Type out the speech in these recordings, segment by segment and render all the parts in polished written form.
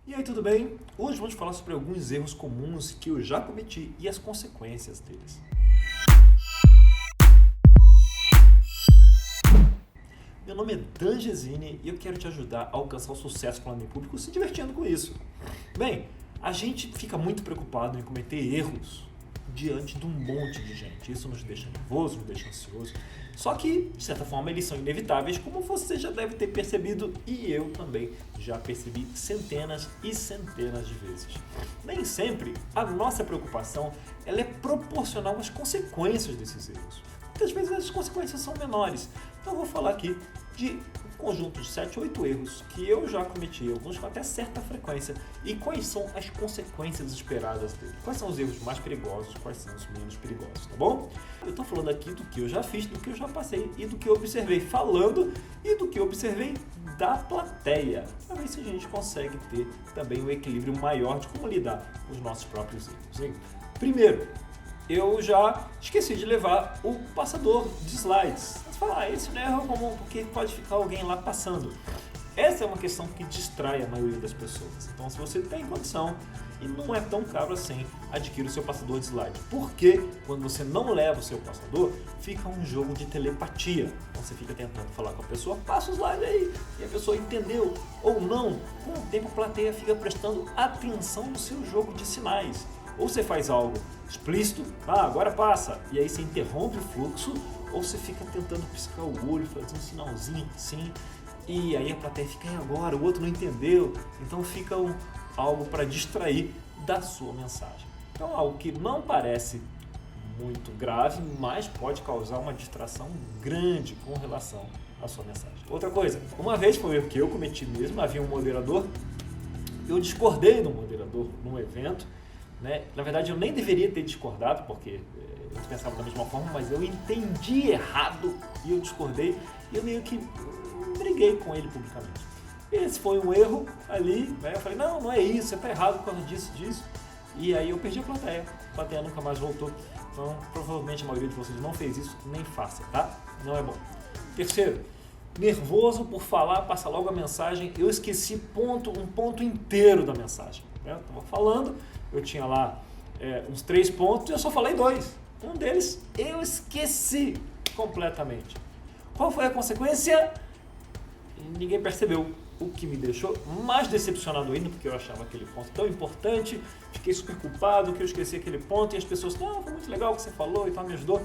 E aí, tudo bem? Hoje vamos falar sobre alguns erros comuns que eu já cometi e as consequências deles. Meu nome é Dan Gesine e eu quero te ajudar a alcançar o sucesso falando em público se divertindo com isso. Bem, a gente fica muito preocupado em cometer erros diante de um monte de gente. Isso nos deixa nervoso, nos deixa ansioso. Só que, de certa forma, eles são inevitáveis, como você já deve ter percebido e eu também já percebi centenas e centenas de vezes. Nem sempre a nossa preocupação ela é proporcional às consequências desses erros. Muitas vezes as consequências são menores. Então eu vou falar aqui de um conjunto de 7 ou 8 erros que eu já cometi, alguns com até certa frequência, e quais são as consequências esperadas dele. Quais são os erros mais perigosos, quais são os menos perigosos, tá bom? Eu estou falando aqui do que eu já fiz, do que eu já passei e do que eu observei falando e do que eu observei da plateia, para ver se a gente consegue ter também um equilíbrio maior de como lidar com os nossos próprios erros, hein? Primeiro, eu já esqueci de levar o passador de slides. Você fala, esse não é erro comum, porque pode ficar alguém lá passando. Essa é uma questão que distrai a maioria das pessoas. Então, se você tem condição, e não é tão caro assim, adquira o seu passador de slide. Porque quando você não leva o seu passador, fica um jogo de telepatia. Então, você fica tentando falar com a pessoa, passa o slide aí, e a pessoa entendeu ou não. Com o tempo, a plateia fica prestando atenção no seu jogo de sinais. Ou você faz algo explícito, agora passa, e aí você interrompe o fluxo, ou você fica tentando piscar o olho, fazendo um sinalzinho assim, e aí a plateia fica, e agora? O outro não entendeu, então fica algo para distrair da sua mensagem. Então algo que não parece muito grave, mas pode causar uma distração grande com relação à sua mensagem. Outra coisa, uma vez foi o erro que eu cometi mesmo, havia um moderador, eu discordei do moderador num evento, né? Na verdade, eu nem deveria ter discordado, porque eu pensava da mesma forma, mas eu entendi errado e eu discordei e eu meio que briguei com ele publicamente. Esse foi um erro ali, né? Eu falei, não é isso, você está errado por causa disso. E aí eu perdi a plateia nunca mais voltou. Então, provavelmente a maioria de vocês não fez isso, nem faça, tá? Não é bom. Terceiro, nervoso por falar, passa logo a mensagem, eu esqueci um ponto inteiro da mensagem. Eu estava falando, eu tinha lá uns 3 pontos e eu só falei 2. Um deles eu esqueci completamente. Qual foi a consequência? Ninguém percebeu. O que me deixou mais decepcionado ainda, porque eu achava aquele ponto tão importante, fiquei super culpado que eu esqueci aquele ponto e as pessoas, não, foi muito legal o que você falou e tal, me ajudou.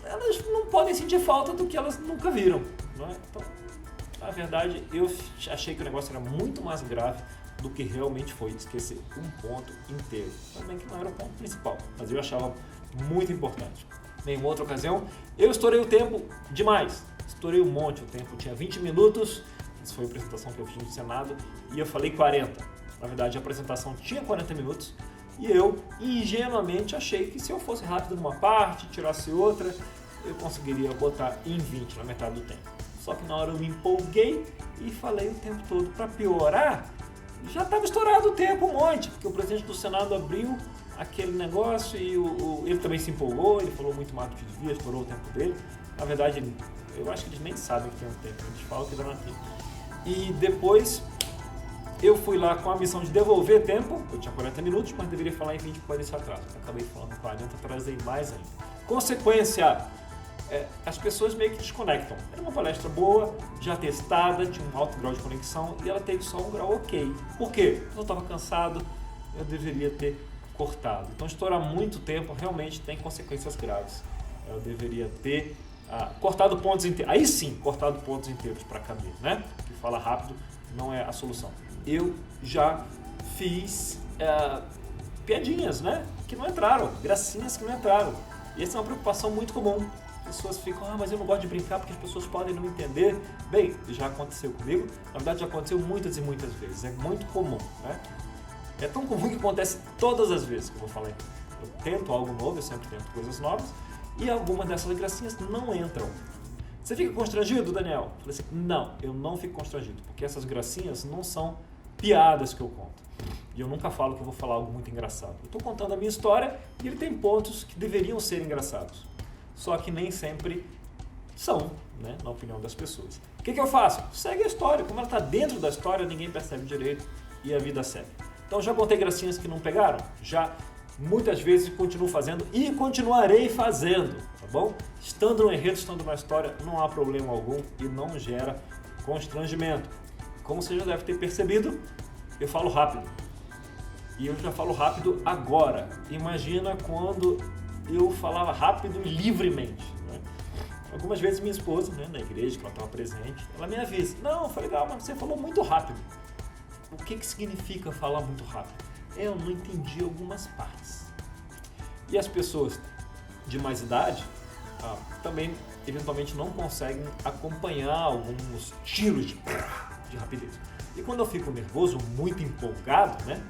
Elas não podem sentir falta do que elas nunca viram, não é? Então, na verdade, eu achei que o negócio era muito mais grave do que realmente foi, esquecer um ponto inteiro. Também que não era o ponto principal, mas eu achava muito importante. Em outra ocasião, eu estourei o tempo demais. Estourei um monte o tempo, tinha 20 minutos, essa foi a apresentação que eu fiz no Senado, e eu falei 40. Na verdade, a apresentação tinha 40 minutos, e eu ingenuamente achei que se eu fosse rápido numa parte, tirasse outra, eu conseguiria botar em 20, na metade do tempo. Só que na hora eu me empolguei e falei o tempo todo. Para piorar, já estava estourado o tempo um monte, porque o presidente do Senado abriu aquele negócio e ele também se empolgou, ele falou muito mais do que devia, estourou o tempo dele. Na verdade, eu acho que eles nem sabem que tem um tempo, eles falam que dá na fila. E depois eu fui lá com a missão de devolver tempo, eu tinha 40 minutos, mas deveria falar em 20 por esse atraso. Acabei falando 40, atrasei mais ainda. Consequência, as pessoas meio que desconectam. Era uma palestra boa, já testada, tinha um alto grau de conexão e ela teve só um grau ok. Por quê? Eu estava cansado, eu deveria ter cortado. Então estourar muito tempo realmente tem consequências graves. Eu deveria ter cortado pontos inteiros. Aí sim, cortado pontos inteiros para caber, né? Que fala rápido não é a solução. Eu já fiz piadinhas, né? Que não entraram, gracinhas que não entraram. E essa é uma preocupação muito comum. As pessoas ficam, mas eu não gosto de brincar porque as pessoas podem não entender. Bem, já aconteceu comigo. Na verdade, já aconteceu muitas e muitas vezes. É muito comum, né? É tão comum que acontece todas as vezes que eu vou falar aqui. Eu tento algo novo, eu sempre tento coisas novas. E algumas dessas gracinhas não entram. Você fica constrangido, Daniel? Eu falei assim, não, eu não fico constrangido. Porque essas gracinhas não são piadas que eu conto. E eu nunca falo que eu vou falar algo muito engraçado. Eu estou contando a minha história e ele tem pontos que deveriam ser engraçados. Só que nem sempre são, né, na opinião das pessoas. O que eu faço? Segue a história. Como ela está dentro da história, ninguém percebe direito e a vida segue. Então já contei gracinhas que não pegaram? Já. Muitas vezes continuo fazendo e continuarei fazendo, tá bom? Estando no enredo, estando na história, não há problema algum e não gera constrangimento. Como você já deve ter percebido, eu falo rápido. E eu já falo rápido agora. Imagina quando eu falava rápido e livremente, né? Algumas vezes minha esposa, né, na igreja, que ela estava presente, ela me avisa. Não, eu falei, legal, mas você falou muito rápido. O que significa falar muito rápido? Eu não entendi algumas partes. E as pessoas de mais idade também, eventualmente, não conseguem acompanhar alguns tiros de rapidez. E quando eu fico nervoso, muito empolgado, né?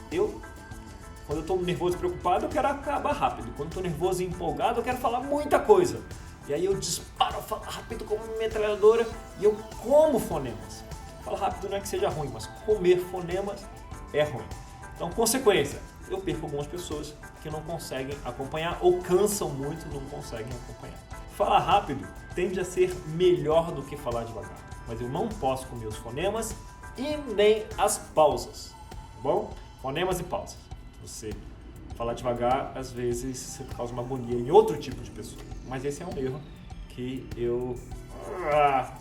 Quando eu estou nervoso e preocupado, eu quero acabar rápido. Quando eu estou nervoso e empolgado, eu quero falar muita coisa. E aí eu disparo, eu falo rápido como uma metralhadora e eu como fonemas. Falar rápido não é que seja ruim, mas comer fonemas é ruim. Então, consequência, eu perco algumas pessoas que não conseguem acompanhar ou cansam muito e não conseguem acompanhar. Falar rápido tende a ser melhor do que falar devagar, mas eu não posso comer os fonemas e nem as pausas, tá bom? Fonemas e pausas. Você falar devagar, às vezes, você causa uma agonia em outro tipo de pessoa, mas esse é um erro que eu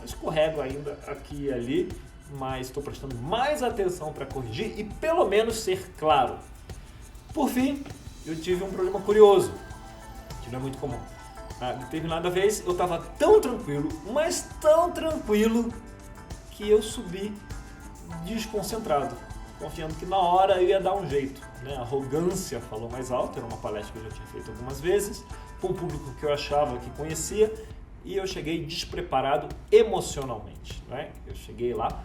escorrego ainda aqui e ali, mas estou prestando mais atenção para corrigir e pelo menos ser claro. Por fim, eu tive um problema curioso, que não é muito comum. Determinada vez eu estava tão tranquilo, mas tão tranquilo, que eu subi desconcentrado, confiando que na hora eu ia dar um jeito, né? A arrogância falou mais alto, era uma palestra que eu já tinha feito algumas vezes, com um público que eu achava que conhecia, e eu cheguei despreparado emocionalmente, né? Eu cheguei lá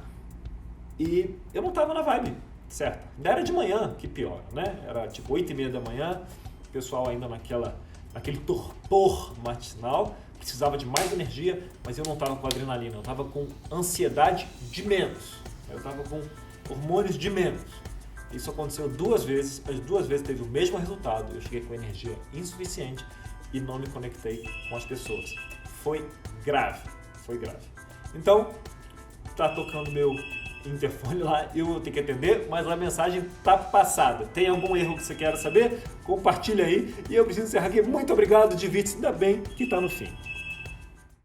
e eu não estava na vibe, certo? Ainda era de manhã, que pior, né? Era tipo 8h30 da manhã, o pessoal ainda naquele torpor matinal, precisava de mais energia, mas eu não estava com adrenalina, eu estava com ansiedade de menos, eu estava com hormônios de menos. Isso aconteceu 2 vezes, as 2 vezes teve o mesmo resultado, eu cheguei com energia insuficiente e não me conectei com as pessoas. Foi grave. Então, tá tocando meu interfone lá, eu vou ter que atender, mas a mensagem tá passada. Tem algum erro que você quer saber? Compartilha aí. E eu preciso encerrar aqui. Muito obrigado, divirta-se, ainda bem que tá no fim.